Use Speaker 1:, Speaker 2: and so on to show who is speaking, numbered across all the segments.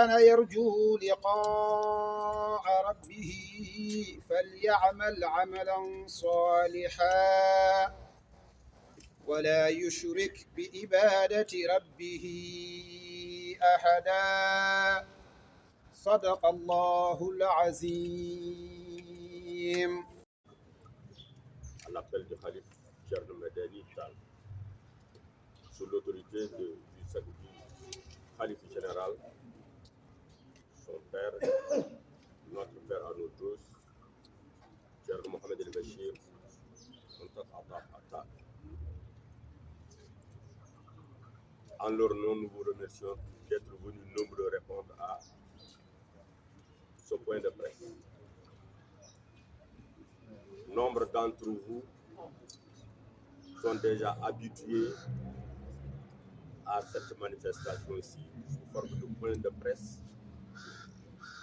Speaker 1: كان يرجو لقاء ربه فليعمل عملا صالحا ولا يشرك بعبادة ربه أحدا صدق الله العظيم.
Speaker 2: À l'appel du Khalif Thierno Madani Tall, sous l'autorité du Khalif général, son père, notre père à nous tous, Thierno Mohamed El Bachir, en leur nom, nous vous remercions d'être venus nombreux répondre à ce point de presse. Nombre d'entre vous sont déjà habitués à cette manifestation-ci sous forme de point de presse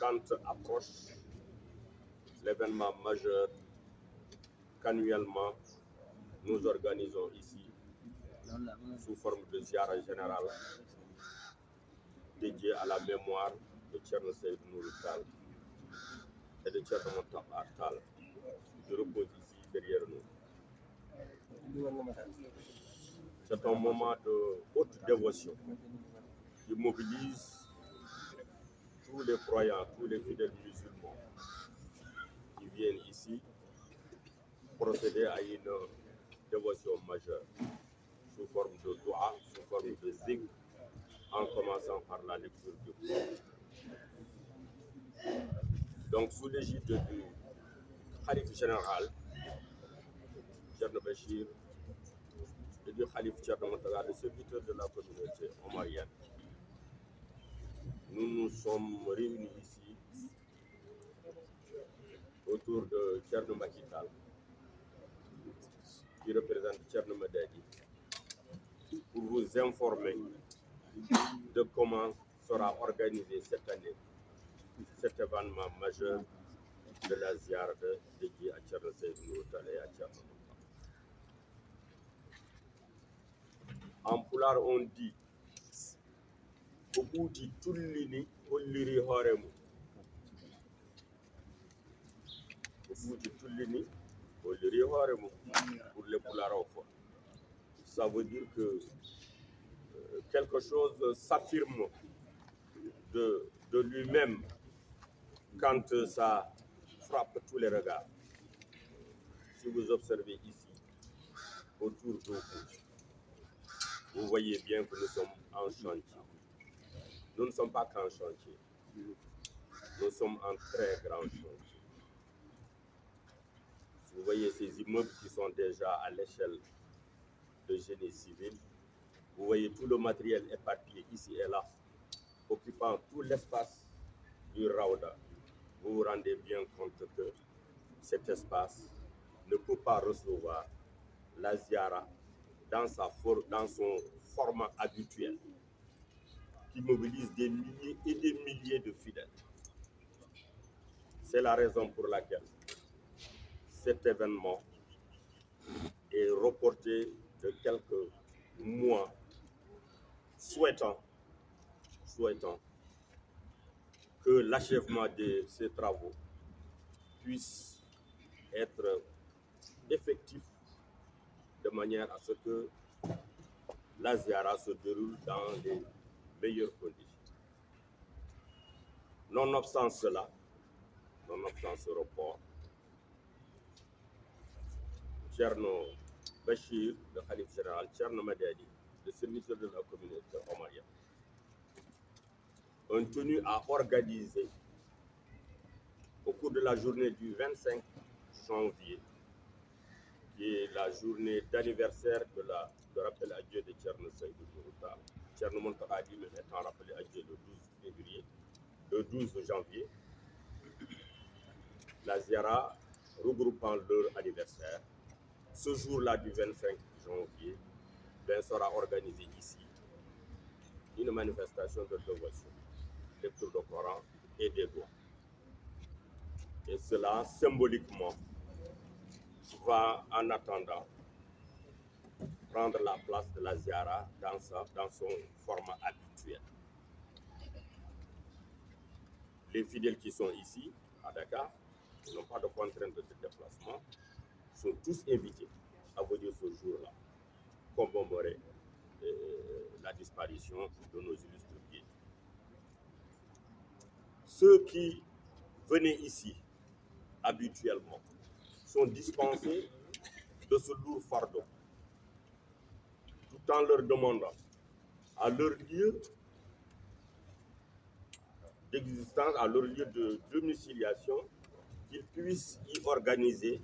Speaker 2: quand approche l'événement majeur qu'annuellement nous organisons ici sous forme de ziara générale dédiée à la mémoire de Thierno Seydou Nourou Tall et de Thierno Mountakha Tall qui repose ici derrière nous. C'est un moment de haute dévotion qui mobilise tous les croyants, tous les fidèles musulmans qui viennent ici procéder à une dévotion majeure sous forme de dua, sous forme de zikr, en commençant par la lecture du Coran. Donc, sous l'égide du Khalif général, Thierno Bachir, et du Khalif Thierno Mountakha, le serviteur de la communauté omarienne, nous nous sommes réunis ici autour de Thierno Macky Tall, qui représente Thierno Madani, pour vous informer de comment sera organisé cette année cet événement majeur de la ziara dédiée à Thierno Seydou Nourou Tall et à Thierno Mountakha. En pulaar on dit ko ɓuuti tullini holliri hoore mum, ko ɓuuti tullini holliri hoore mum pour les pularophone. Ça veut dire que quelque chose s'affirme de lui-même quand ça frappe tous les regards. Si vous observez ici, autour de vous voyez bien que nous sommes en chantier. Nous ne sommes pas qu'en chantier, nous sommes en très grand chantier. Vous voyez ces immeubles qui sont déjà à l'échelle de génie civil. Vous voyez tout le matériel éparpillé ici et là, occupant tout l'espace du Raouda. Vous vous rendez bien compte que cet espace ne peut pas recevoir la ziara dans son format habituel, qui mobilise des milliers et des milliers de fidèles. C'est la raison pour laquelle cet événement est reporté de quelques mois, souhaitant que l'achèvement de ces travaux puisse être effectif de manière à ce que la ziara se déroule dans les meilleures conditions. Nonobstant cela, nonobstant ce report, Thierno Bachir, le Khalif général, Thierno Madani, le serviteur de la communauté omarienne, ont tenu à organiser au cours de la journée du 25 janvier, qui est la journée d'anniversaire de rappel à Dieu de Thierno Seydou Nourou Tall. Thierno Mountakha lui-même étant rappelé à Dieu le 12 janvier, la ziara regroupant leur anniversaire. Ce jour-là du 25 janvier, sera organisée ici une manifestation de dévotion, lecture du Coran et des doigts. Et cela, symboliquement, va en attendant prendre la place de la ziara dans son format habituel. Les fidèles qui sont ici, à Dakar, qui n'ont pas de contrainte de déplacement, sont tous invités à venir ce jour-là, commémorer la disparition de nos illustres guides. Ceux qui venaient ici habituellement sont dispensés de ce lourd fardeau, tout en leur demandant à leur lieu d'existence, à leur lieu de domiciliation, qu'ils puissent y organiser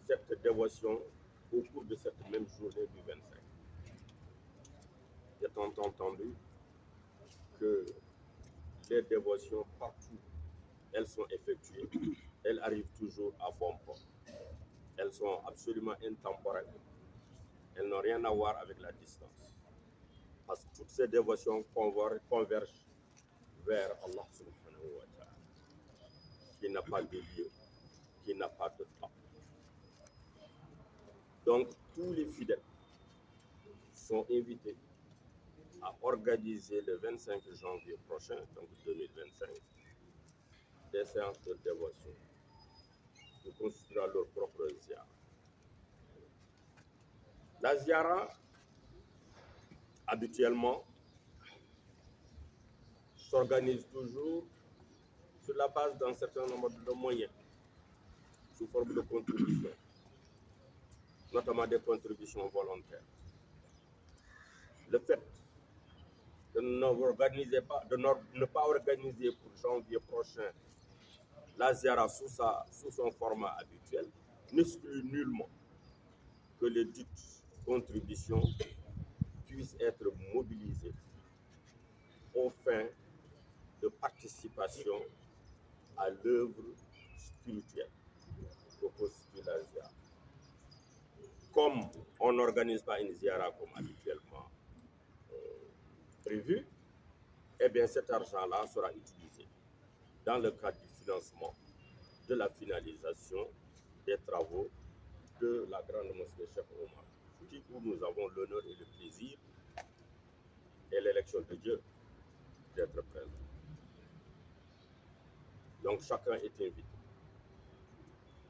Speaker 2: cette dévotion au cours de cette même journée du 25. Étant entendu que les dévotions partout, elles sont effectuées, elles arrivent toujours à bon port. Elles sont absolument intemporelles. Elles n'ont rien à voir avec la distance. Parce que toutes ces dévotions convergent vers Allah subhanahu wa ta'ala, qui n'a pas de lieu, qui n'a pas de temps. Donc, tous les fidèles sont invités à organiser le 25 janvier prochain, donc 2025, des séances de dévotion qui constituera leur propre ziara. La ziara, habituellement, s'organise toujours sur la base d'un certain nombre de moyens, sous forme de contributions, notamment des contributions volontaires. Le fait de ne pas organiser pour janvier prochain la ziara sous son format habituel n'exclut nullement que les dites contributions puissent être mobilisées aux fins de participation à l'œuvre spirituelle que constitue la ziara. Comme on n'organise pas une ziara comme habituellement prévu, eh bien cet argent-là sera utilisé dans le cadre du financement de la finalisation des travaux de la grande mosquée Cheikh Omar Fouti, où nous avons l'honneur et le plaisir et l'élection de Dieu d'être présent. Donc chacun est invité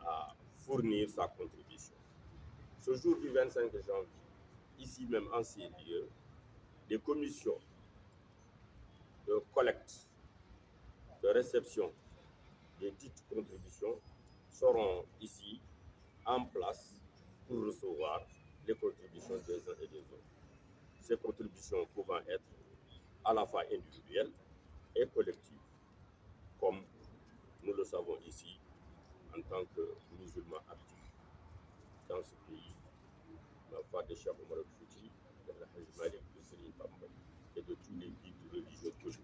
Speaker 2: à fournir sa contribution. Ce jour du 25 janvier, ici même en ces lieux, des commissions de collecte, de réception des dites contributions seront ici en place pour recevoir les contributions des uns et des autres. Ces contributions pouvant être à la fois individuelles et collectives, comme nous le savons ici en tant que musulmans actifs dans ce pays, la foi de Cheikh Omar Fouti, de la Hajj Malik, de Serigne Bamba et de tous les guides religieux connus.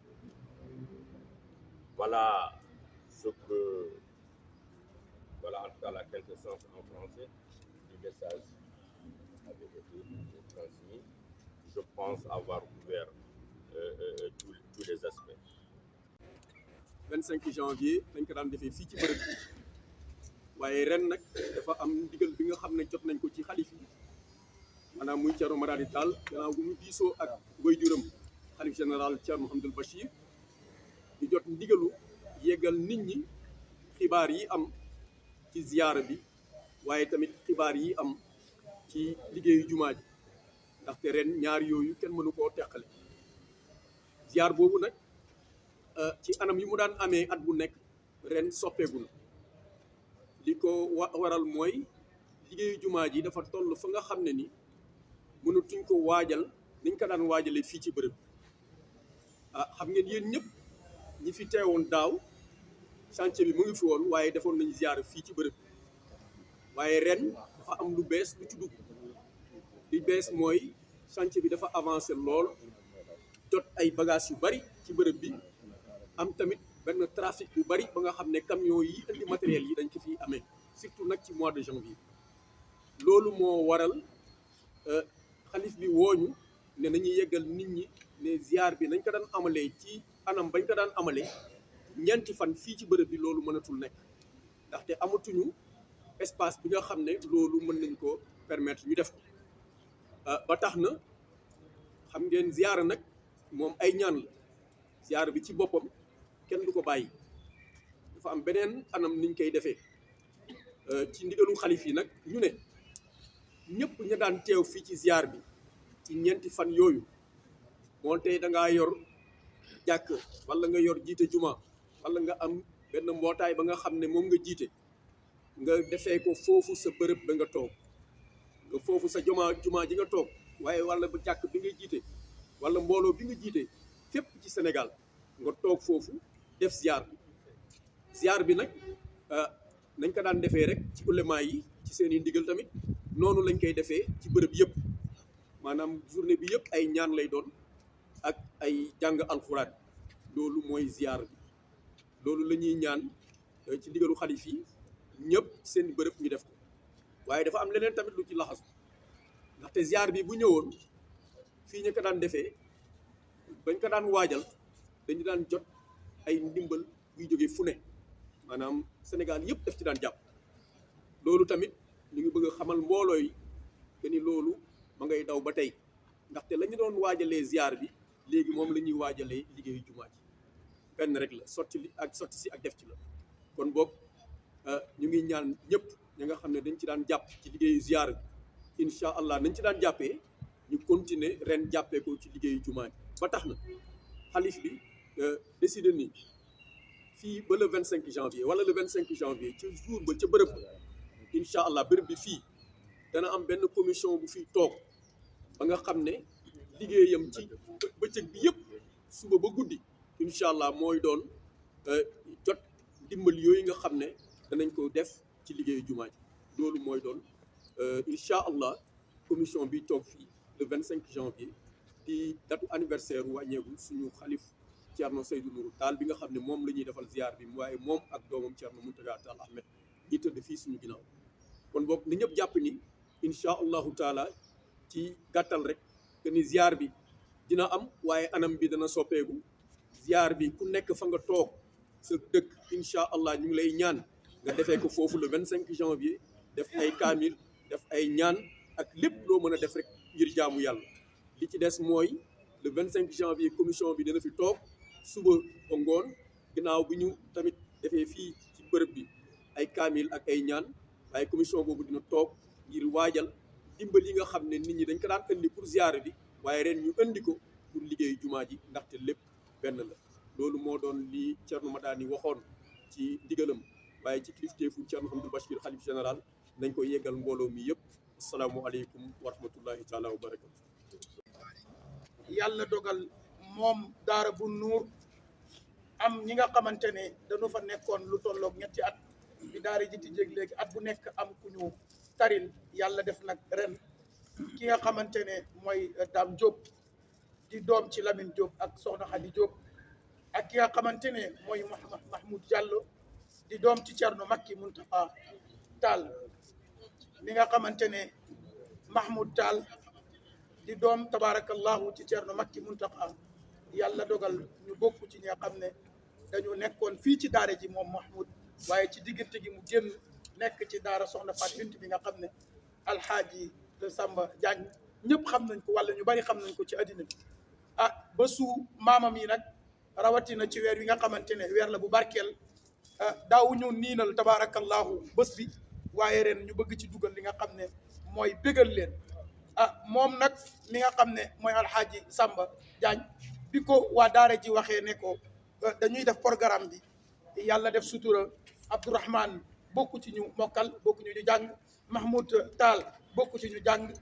Speaker 2: Voilà en tout cas la quintessence en français du message avait été transmis. Je pense avoir ouvert tous les aspects.
Speaker 3: 25 janvier dañ ko daan defee fii ci bërëb bi waaye ren nag dafa am ndigal bi nga xam ne jot nañ ko ci xalif yi maanaam muy Thierno Madani Tall gannaaw bu mu diisoo ak waajuram xalif général Thierno Mouhamadoul Bachir di jot ndigalu yeggal nit ñi xibaar yi am ci ziyaara bi waaye tamit xibaar yi am ci liggéeyu jumaa ji ndaxte ren ñaar yooyu kenn mënu koo teqale ziyaar boobu nag ci anam yi mu daan amee at bu nekk ren soppeeku na li ko waral mooy liggéeyu jumaa ji dafa toll fa nga xam ne ni mënatuñ ko waajal niñ ko daan waajalee fii ci bërëb xam ngeen yéen ñëpp ñi fi teewoon daaw chantier bi mu ngi fi woon waaye defoon nañu ziyaara fii ci bërëb waaye ren dafa am lu bees lu ci dugg li bees mooy chantier bi dafa avancé lool jot ay bagages yu bari ci bërëb bi am tamit benn trafic bu bari ba nga xam ne camion yi indi matériel yi dañ ko fi amee surtout nag ci mois de janvier loolu moo waral xalif bi wooñu ne nañuy yeggal nit ñi ne ziar bi nañ ko daan amalee ci anam bañ ko daan amalee ñeenti fan fii ci bërëb bi loolu mënatul nekk ndaxte amatuñu espace bi nga xam ne loolu mën nañ ko permettre ñu def ko ba tax na xam ngeen ziara nag moom ay ñaan la ziar bi ci boppam kenn du ko bàyyi dafa am beneen anam niñ koy defee ci ndigalu xalif yi nag ñu ne ñëpp ña daan teew fii ci ziar bi ci ñeenti fan yooyu moo tey da ngaa yor jàkk wala nga yor jiite juma wala nga am benn mbootaay ba nga xam ne moom nga jiite nga defee ko foofu sa bërëb ba nga toog nga foofu sa juma ji nga toog waaye wala ba jàkk bi nga jiite wala mbooloo bi nga jiite fépp ci Sénégal nga toog foofu def ziar bi nag nañ ko daan defee rek ci ulema yi ci seen i ndigal tamit noonu lañ koy defee ci bërëb yëpp maanaam journée bi yëpp ay ñaan lay doon ak ay jàng alxuraan loolu mooy ziar bi loolu la ñuy ñaan ci ndigalu xalif yi ñëpp seen bërëb ñu def ko waaye dafa am leneen tamit lu ci laxasu ndaxte ziar bi bu ñëwoon fii ñu ko daan defee bañ ko daan waajal dañu daan jot ay ndimbal yuy jóge fu ne maanaam Sénégal yëpp daf ci daan jàpp loolu tamit ñu ngi bëgg a xamal mbooloo yi que ni loolu ma ngay daw ba tey ndaxte la ñu doon waajalee ziar bi léegi moom la ñuy waajalee liggéeyu jumaa ji benn rek la sotti si ak def ci la kon boog ñu ngi ñaan ñëpp ñi nga xam ne dañ ci daan jàpp ci liggéeyu ziar bi incha allah nañ ci daan jàppee ñu continuer ren jàppee ko ci liggéeyu jumaa ji ba tax na xalif bi décidé ni fii ba le 25 janvier wala le 25 janvier ca jour ba ca bërëb incha allah bërëb bi fii dana am benn commission bu fiy toog ba nga xam ne liggéeyam ci bëccëg bi yëpp suba ba guddi incha allah mooy doon jot dimbal yooyu nga xam ne danañ ko def ci liggéeyu jumaa ji loolu mooy doon incha allah commission bi toog fii le 25 janvier di datu anniversaire wàññeeku suñu xalif Thierno Seydou Nourou Tall bi nga xam ne moom la ñuy defal ziar bi waaye moom ak doomam Thierno Mountaga Tall Ahmed ñi tëdd fii suñu ginnaaw kon boog ni ñëpp jàpp ni incha allahu taala ci gàttal rek que ni ziar bi dina am waaye anam bi dana soppeeku ziar bi ku nekk fa nga toog sa dëkk incha allah ñu ngi lay ñaan nga defee ko foofu le 25 janvier def ay kaamil def ay ñaan ak lépp loo mën a def rek ngir jaamu yàlla li ci des mooy le 25 janvier commission bi dina fi toog suba ba ngoon ginnaaw bi ñu tamit defee fii ci bërëb bi ay kaamil ak ay ñaan waaye commission boobu dina toog ngir waajal dimbal yi nga xam ne nit ñi dañ ko daan indi pour ziyaare bi waaye ren ñu indi ko pour liggéey jumaa ji ndaxte lépp benn la loolu moo doon li Thierno Madani waxoon ci ndigalam waaye ci kilifteefu Thierno Hamdou Bachir xalif général nañ ko yeggal mbooloo mi yëpp asalaamualeykum wa rahmatullahi taala wa barakatu
Speaker 4: yàlla dogal moom daara bu nuur am ñi nga xamante ne dañu fa nekkoon lu tolloog ñetti at bi daara ji ti jég léegi at bu nekk am ku ñu taril yàlla def nag ren ki nga xamante ne mooy Dame Diop di doom ci Lamine Diop ak Soxna Khady Diop ak ki nga xamante ne mooy Mahmoud Diallo di doom ci Thierno Makki Mountakha Tall li nga xamante ne Mahmoud Tall di doom tabarakallahu ci Thierno Makki Mountakha yàlla dogal ñu bokk ci ñi nga xam ne dañu nekkoon fii ci daara ji moom Mahmoud waaye ci diggante gi mu génn nekk ci daara Soxna Fat Bint bi nga xam ne alxaaji Samba Diagne ñëpp xam nañ ko wala ñu bari xam nañ ko ci addina bi ah ba su maamam yi nag rawatina ci weer wi nga xamante ne weer la bu barkeel daawuñu niinal tabarakallahu bés bi waaye ren ñu bëgg ci dugal li nga xam ne mooy bégal leen moom nag li nga xam ne mooy alxaaji Samba Diagne bi ko waa daara ji waxee ne ko dañuy def programme bi yàlla def sutura Abdourahman bokku ci ñu mokkal bokku ñu jàng Mahmoud Tall bokku ci ñu jàng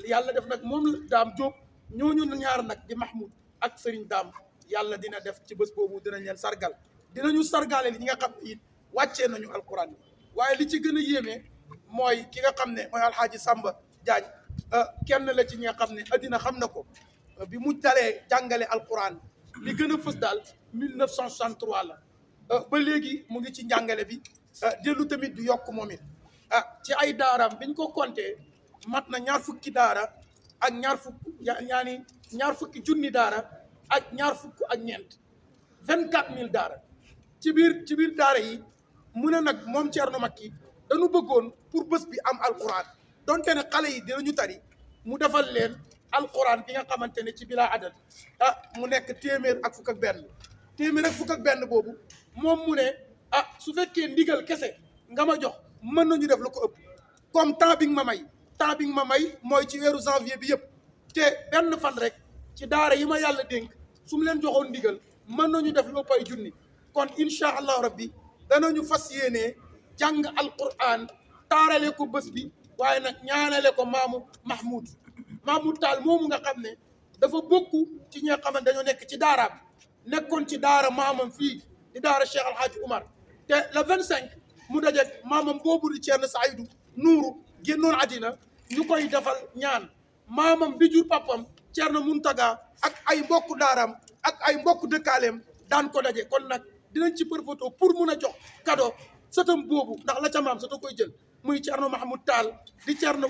Speaker 4: yàlla def nag moom la Dame Diop ñooñu ñaar nag di Mahmoud ak Serigne Dame yàlla dina def ci bés boobu dinañ leen sargal dinañu sargale li ñi nga xam ne it wàccee nañu alquran bi waaye li ci gën a yéeme mooy ki nga xam ne mooy alxaaji Samba Diagne kenn la ci ñi nga xam ne addina xam na ko bi mu dalee jàngale alquran li gën a fës daal 1963 la ba léegi mu ngi ci njàngale bi dellu tamit du yokk moom it ci ay daaraam biñ ko compté mat na ñaar fukki daara ak ñaar fukki junni daara ak ñaar fukk ak ñeent 24000 daara ci biir daara yi mu ne nag moom Thierno Makki dañu bëggoon pour bés bi am alquran donte ne xale yi dinañu tari mu defal leen alquran bi nga xamante ne ci bilaa adad mu nekk téeméer ak fukk ak benn téeméer ak fukk ak benn boobu moom mu ne ah su fekkee ndigal kese nga ma jox mën nañu def lu ko ëpp comme temps bi nga ma may mooy ci weeru janvier bi yëpp te benn fan rek ci daara yi ma yàlla dénk su mu leen joxoon ndigal mën nañu def lu ëpp ay junni kon incha allahu rabbi danañu fas yéenee jàng alquran taarale ko bés bi waaye nag ñaanale ko maamu Mahmoud Tall moomu nga xam ne dafa bokku ci ñi nga xamante dañoo nekk ci daaraam nekkoon ci daara maamam fii di daara Cheikh Al Hadj Oumar te le 25 mu dajeeg maamam boobu di Thierno Saïdou Nourou génnoon àddina ñu koy defal ñaan maamam bi jur papam Thierno Muntaga ak ay mbokku daaraam ak ay mbokku dëkkaaleem daan ko daje kon nag dinañ ci profité pour mun a jox cadeau sëtam boobu ndax la ca maam sëta koy jël muy Thierno Mahmoud Tall di Thierno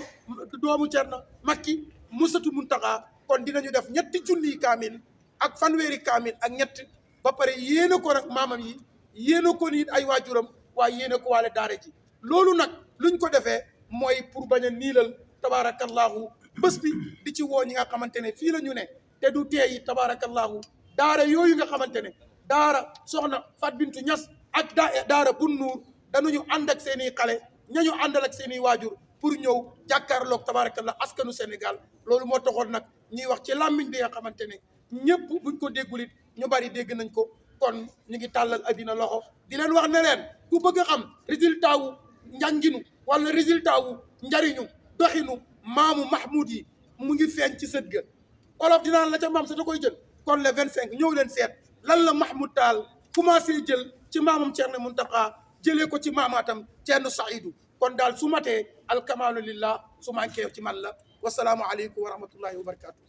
Speaker 4: doomu Thierno Makki mu sëtu Muntaga kon dinañu def ñetti junniy kaamil ak fanweeri kaamil ak ñett ba pare yéene ko nag maamam yi yéene ko nit ay waajuram waaye yéene ko waale daara ji loolu nag luñ ko defee mooy pour bañ a niilal tabaarakallahu bés bi di ci woo ñi nga xamante ne fii la ñu ne te du teeyi tabaarakallahu daara yooyu nga xamante ne daara soxna Fat Bintu Ñas ak daara Bun Nuur danañu ànd ak seen i xale ñañu àndal ak seen i waajur pour ñëw jàkkaarloog tabaarakallah askanu Sénégal loolu moo taxoon nag ñuy wax ci làmmiñ bi nga xamante ne ñëpp buñ ko déggulit ñu bari dégg nañ ko kon ñu ngi tàllal addina loxo di leen wax ne leen ku bëgg a xam résultat wu njànginu wala résultat wu njariñu doxinu maamu Mahmoud yi mu ngi feeñ ci sët ga olof dinaan la ca maam sa da koy jël kon le 25 ñëw leen seet lan la Mahmoud Tall commencé jël ci maamam Thierno Mountakha jëlee ko ci maamaatam Thierno Saïdou kon daal su matee alkamalu lillah su manqué ci man la wasalaamu aleykum wa rahmatullahi wa barakatuh